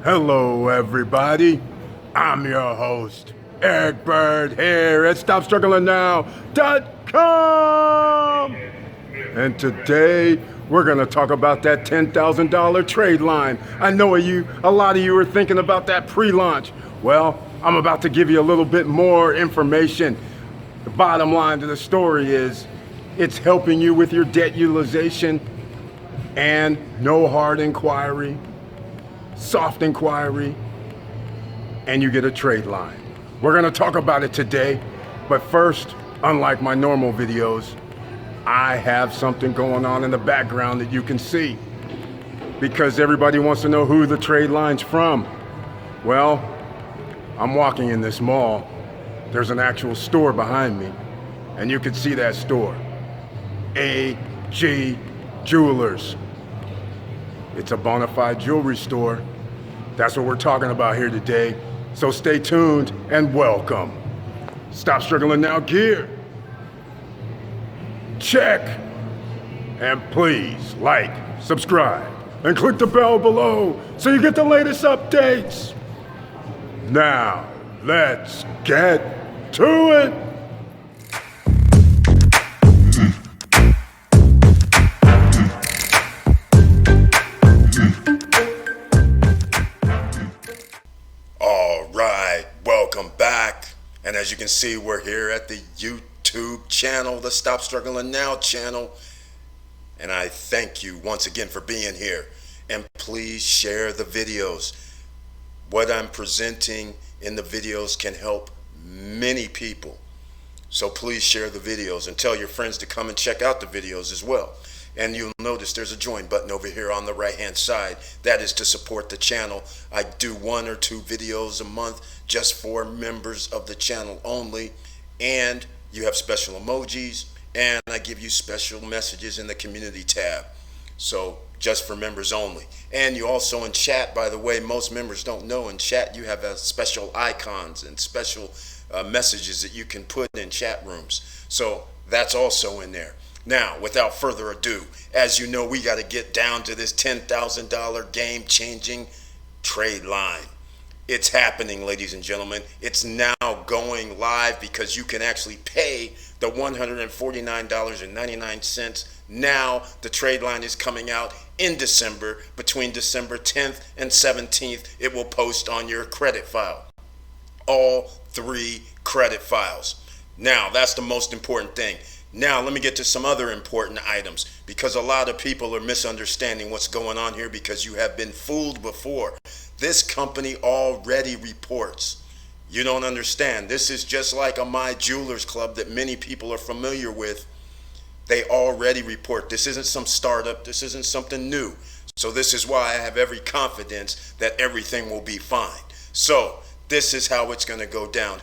Hello, everybody. I'm your host, Eric Bird, here at StopStrugglingNow.com. And today, we're going to talk about that $10,000 trade line. I know a lot of you are thinking about that pre-launch. Well, I'm about to give you a little bit more information. The bottom line to the story is, it's helping you with your debt utilization and no hard inquiry, soft inquiry, and you get a trade line. We're gonna talk about it today, but first, unlike my normal videos, I have something going on in the background that you can see, because everybody wants to know who the trade line's from. Well, I'm walking in this mall. There's an actual store behind me, and you can see that store, AG Jewelers. It's a bona fide jewelry store. That's what we're talking about here today. So stay tuned and welcome. Stop Struggling Now gear. Check. And please like, subscribe, and click the bell below so you get the latest updates. Now, let's get to it. Welcome back, and as you can see, we're here at the YouTube channel, the Stop Struggling Now channel, and I thank you once again for being here. And please share the videos. What I'm presenting in the videos can help many people, so please share the videos and tell your friends to come and check out the videos as well. And you'll notice there's a join button over here on the right hand side. That is to support the channel. I do 1 or 2 videos a month just for members of the channel only. And you have special emojis, and I give you special messages in the community tab. So just for members only. And you also in chat, by the way, most members don't know, in chat you have special icons and special messages that you can put in chat rooms. So that's also in there. Now, without further ado, as you know, we got to get down to this $10,000 game-changing trade line. It's happening, ladies and gentlemen. It's now going live because you can actually pay the $149.99. Now, the trade line is coming out in December. Between December 10th and 17th, it will post on your credit file. All 3 credit files. Now, that's the most important thing. Now, let me get to some other important items, because a lot of people are misunderstanding what's going on here because you have been fooled before. This company already reports. You don't understand. This is just like a My Jewelers Club that many people are familiar with. They already report. This isn't some startup. This isn't something new. So this is why I have every confidence that everything will be fine. So this is how it's going to go down.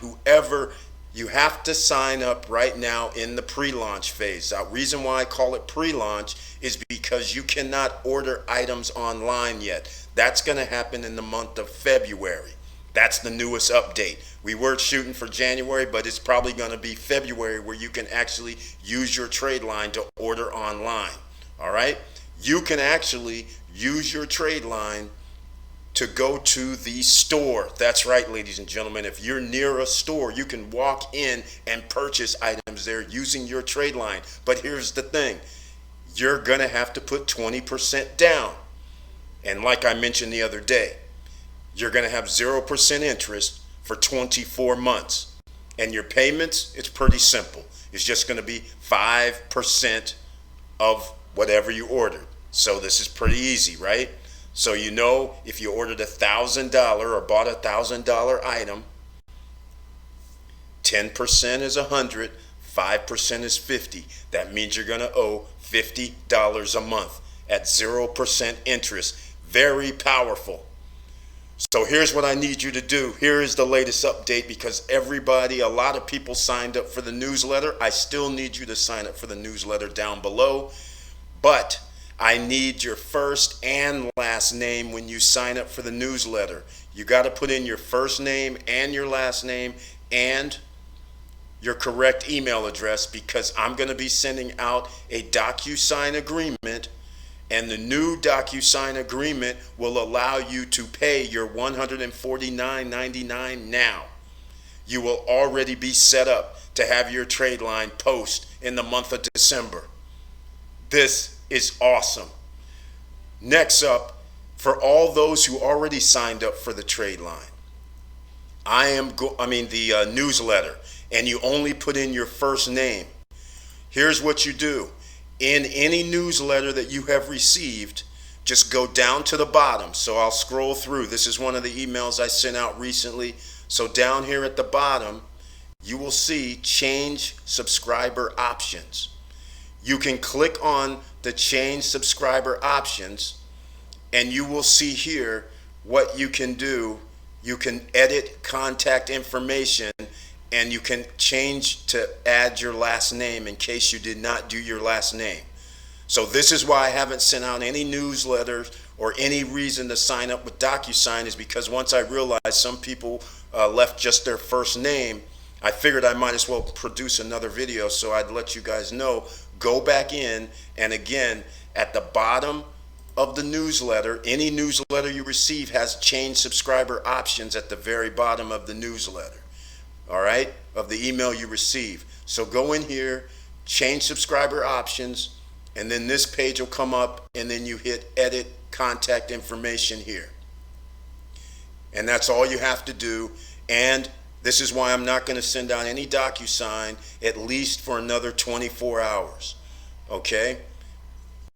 You have to sign up right now in the pre-launch phase. The reason why I call it pre-launch is because you cannot order items online yet. That's going to happen in the month of February. That's the newest update. We were shooting for January, but it's probably going to be February where you can actually use your trade line to order online. All right? You can actually use your trade line to go to the store. That's right, ladies and gentlemen. If you're near a store, you can walk in and purchase items there using your trade line. But here's the thing. You're going to have to put 20% down. And like I mentioned the other day, you're going to have 0% interest for 24 months. And your payments, it's pretty simple. It's just going to be 5% of whatever you ordered. So this is pretty easy, right? So you know, if you ordered $1,000 or bought $1,000 item, 10% is 100, 5% is 50. That means you're going to owe $50 a month at 0% interest. Very powerful. So here's what I need you to do. Here is the latest update, because a lot of people signed up for the newsletter. I still need you to sign up for the newsletter down below. But I need your first and last name when you sign up for the newsletter. You got to put in your first name and your last name and your correct email address, because I'm going to be sending out a DocuSign agreement And the new DocuSign agreement will allow you to pay your $149.99 now. You will already be set up to have your trade line post in the month of December. This is awesome. Next up, for all those who already signed up for the trade line, the newsletter, and you only put in your first name. Here's what you do. In any newsletter that you have received, just go down to the bottom. So I'll scroll through. This is one of the emails I sent out recently. So down here at the bottom, you will see change subscriber options. You can click on the change subscriber options and you will see here what you can do. You can edit contact information and you can change to add your last name in case you did not do your last name. So this is why I haven't sent out any newsletters or any reason to sign up with DocuSign, is because once I realized some people left just their first name, I figured I might as well produce another video so I'd let you guys know. Go back in, and again, at the bottom of the newsletter, any newsletter you receive has change subscriber options at the very bottom of the newsletter. All right, of the email you receive. So go in here, change subscriber options, and then this page will come up, and then you hit edit contact information here. And that's all you have to do. And this is why I'm not going to send out any DocuSign at least for another 24 hours. Okay?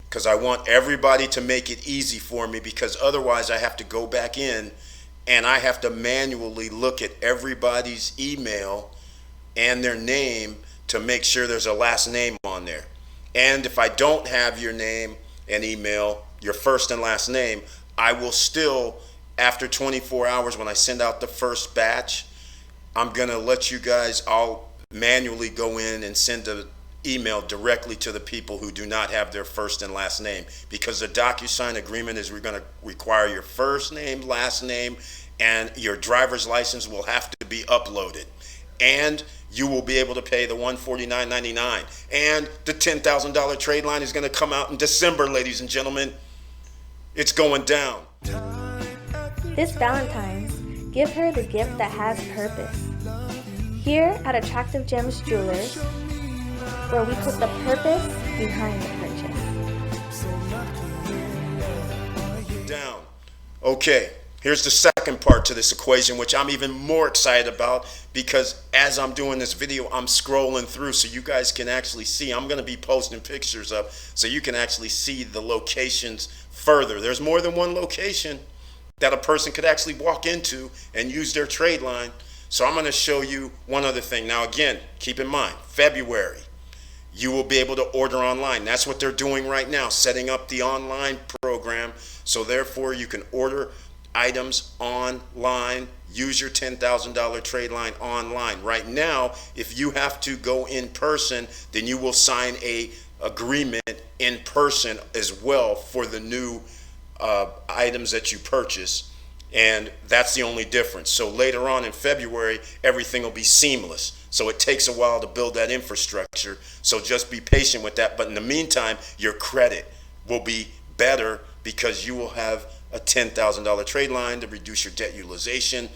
Because I want everybody to make it easy for me, because otherwise I have to go back in and I have to manually look at everybody's email and their name to make sure there's a last name on there. And if I don't have your name and email, your first and last name, I will still, after 24 hours when I send out the first batch, I'm going to let you guys, I'll manually go in and send an email directly to the people who do not have their first and last name, because the DocuSign agreement is we're going to require your first name, last name, and your driver's license will have to be uploaded. And you will be able to pay the $149.99. And the $10,000 trade line is going to come out in December, ladies and gentlemen. It's going down. This Valentine's, give her the gift that has purpose. Here at Attractive Gems Jewelers, where we put the purpose behind the purchase. Down. Okay, here's the second part to this equation, which I'm even more excited about, because as I'm doing this video, I'm scrolling through so you guys can actually see. I'm going to be posting pictures up so you can actually see the locations further. There's more than one location that a person could actually walk into and use their trade line. So I'm going to show you one other thing. Now again, keep in mind, February, you will be able to order online. That's what they're doing right now, setting up the online program. So therefore you can order items online, use your $10,000 trade line online. Right now, if you have to go in person, then you will sign a agreement in person as well for the new items that you purchase, and that's the only difference. So later on in February, everything will be seamless. So it takes a while to build that infrastructure, so just be patient with that. But in the meantime, your credit will be better because you will have a $10,000 trade line to reduce your debt utilization,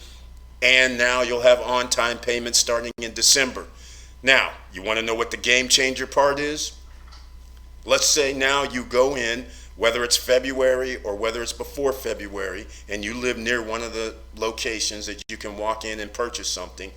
and now you'll have on-time payments starting in December. Now, you want to know what the game changer part is? Let's say now you go in, whether it's February or whether it's before February, and you live near one of the locations that you can walk in and purchase something,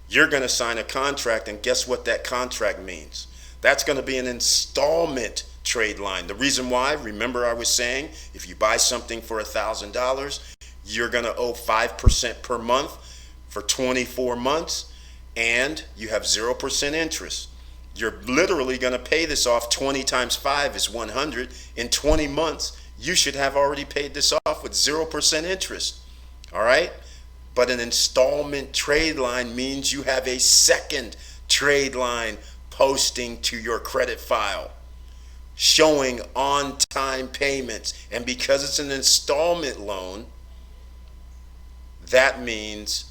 you're going to sign a contract, and guess what that contract means? That's going to be an installment trade line. The reason why, remember I was saying, if you buy something for $1,000, you're going to owe 5% per month for 24 months, and you have 0% interest. You're literally going to pay this off. 20 times 5 is 100. In 20 months, you should have already paid this off with 0% interest. All right? But an installment trade line means you have a second trade line posting to your credit file, showing on-time payments. And because it's an installment loan, that means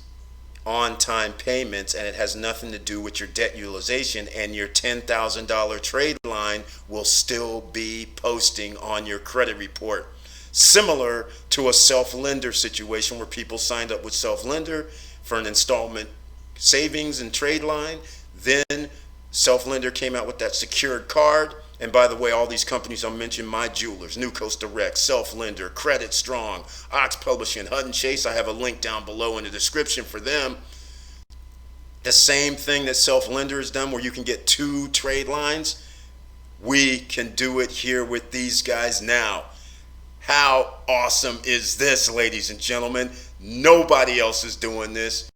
on-time payments, and it has nothing to do with your debt utilization, and your $10,000 trade line will still be posting on your credit report. Similar to a self-lender situation where people signed up with self-lender for an installment savings and trade line. Then self-lender came out with that secured card. And by the way, all these companies I mentioned, My Jewelers, New Coast Direct, Self-Lender, Credit Strong, Ox Publishing, Hutton Chase, I have a link down below in the description for them. The same thing that Self-Lender has done where you can get 2 trade lines, we can do it here with these guys now. How awesome is this, ladies and gentlemen? Nobody else is doing this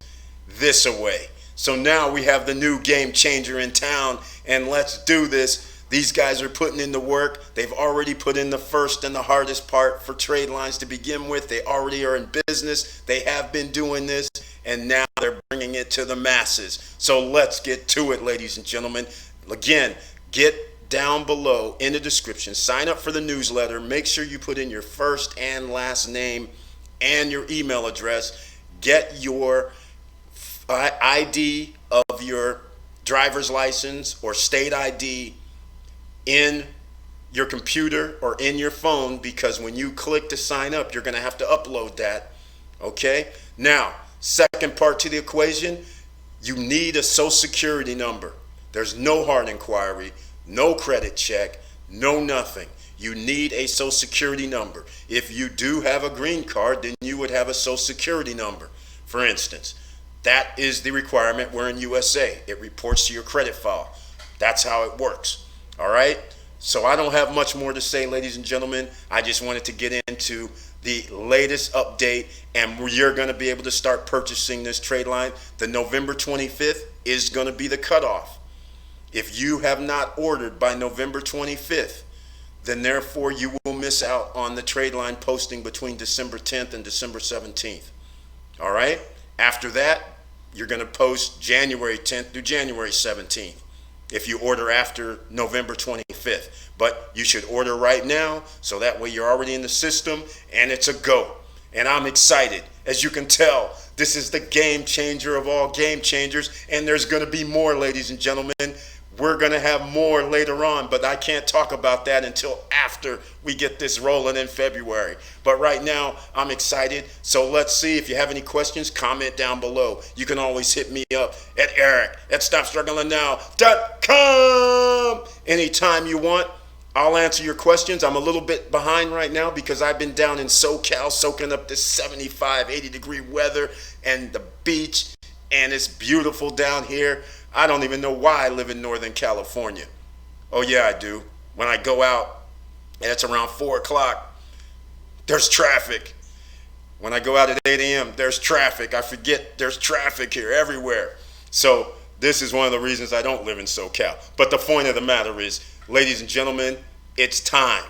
away. So now we have the new game changer in town, and let's do this. These guys are putting in the work. They've already put in the first and the hardest part for trade lines to begin with. They already are in business. They have been doing this, and now they're bringing it to the masses. So let's get to it, ladies and gentlemen. Again, get down below in the description. Sign up for the newsletter. Make sure you put in your first and last name and your email address. Get your ID of your driver's license or state ID in your computer or in your phone, because when you click to sign up, you're going to have to upload that. Okay? Now, second part to the equation, you need a social security number. There's no hard inquiry, no credit check, no nothing. You need a social security number. If you do have a green card, then you would have a social security number, for instance. That is the requirement. We're in USA. It reports to your credit file. That's how it works. All right? So I don't have much more to say, ladies and gentlemen. I just wanted to get into the latest update, and you're going to be able to start purchasing this trade line. The November 25th is going to be the cutoff. If you have not ordered by November 25th, then therefore you will miss out on the trade line posting between December 10th and December 17th. All right? After that, you're going to post January 10th through January 17th if you order after November 25th. But you should order right now, so that way you're already in the system and it's a go. And I'm excited. As you can tell, this is the game changer of all game changers, and there's going to be more, ladies and gentlemen. We're going to have more later on, but I can't talk about that until after we get this rolling in February. But right now, I'm excited. So let's see. If you have any questions, comment down below. You can always hit me up at eric@stopstrugglingnow.com anytime you want. I'll answer your questions. I'm a little bit behind right now because I've been down in SoCal soaking up this 75, 80 degree weather and the beach, and it's beautiful down here. I don't even know why I live in Northern California. Oh yeah, I do. When I go out and it's around 4 o'clock, there's traffic. When I go out at 8 a.m., there's traffic. I forget there's traffic here everywhere. So this is one of the reasons I don't live in SoCal. But the point of the matter is, ladies and gentlemen, it's time.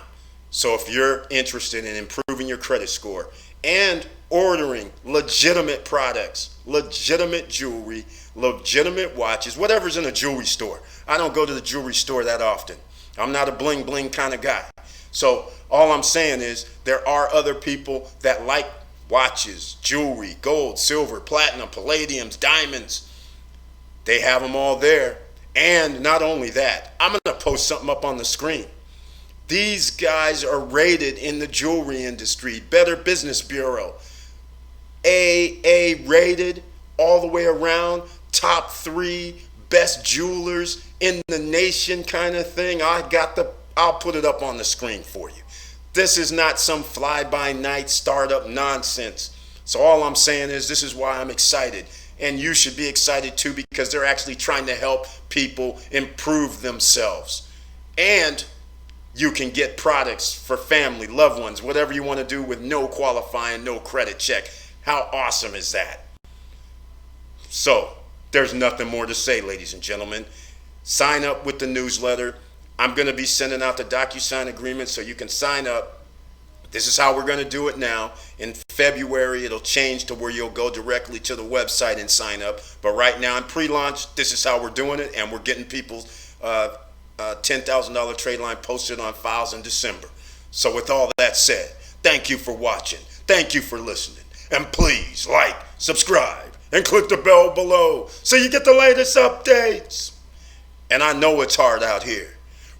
So if you're interested in improving your credit score and ordering legitimate products, legitimate jewelry, legitimate watches, whatever's in a jewelry store. I don't go to the jewelry store that often. I'm not a bling bling kind of guy. So all I'm saying is there are other people that like watches, jewelry, gold, silver, platinum, palladiums, diamonds. They have them all there. And not only that, I'm going to post something up on the screen. These guys are rated in the jewelry industry, Better Business Bureau, AA rated all the way around, top 3 best jewelers in the nation kind of thing. I'll put it up on the screen for you. This is not some fly-by-night startup nonsense. So all I'm saying is this is why I'm excited. And you should be excited too, because they're actually trying to help people improve themselves. And you can get products for family, loved ones, whatever you want to do with no qualifying, no credit check. How awesome is that? So there's nothing more to say, ladies and gentlemen. Sign up with the newsletter. I'm going to be sending out the DocuSign agreement so you can sign up. This is how we're going to do it now. In February, it'll change to where you'll go directly to the website and sign up. But right now in pre-launch, this is how we're doing it, and we're getting people's $10,000 trade line posted on files in December. So with all that said, thank you for watching. Thank you for listening. And please like, subscribe, and click the bell below so you get the latest updates. And I know it's hard out here.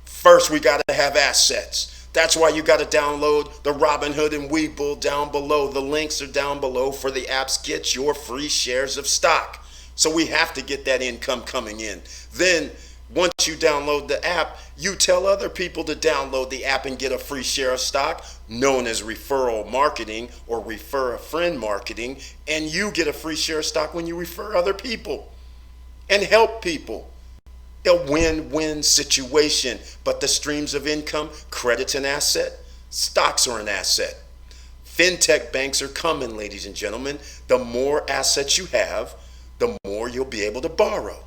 First, we got to have assets. That's why you got to download the Robinhood and Webull down below. The links are down below for the apps. Get your free shares of stock. So we have to get that income coming in. Then once you download the app, you tell other people to download the app and get a free share of stock, known as referral marketing or refer a friend marketing, and you get a free share of stock when you refer other people and help people. A win-win situation. But the streams of income, credit's an asset, stocks are an asset. Fintech banks are coming, ladies and gentlemen. The more assets you have, the more you'll be able to borrow.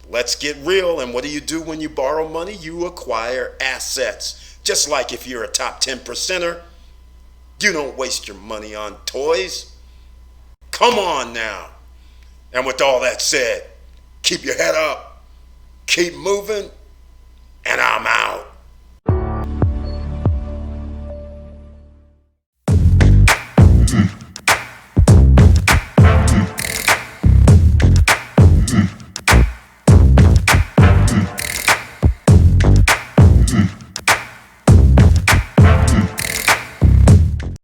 Let's get real. And what do you do when you borrow money? You acquire assets. Just like if you're a top 10%er, you don't waste your money on toys. Come on now. And with all that said, keep your head up, keep moving, and I'm out.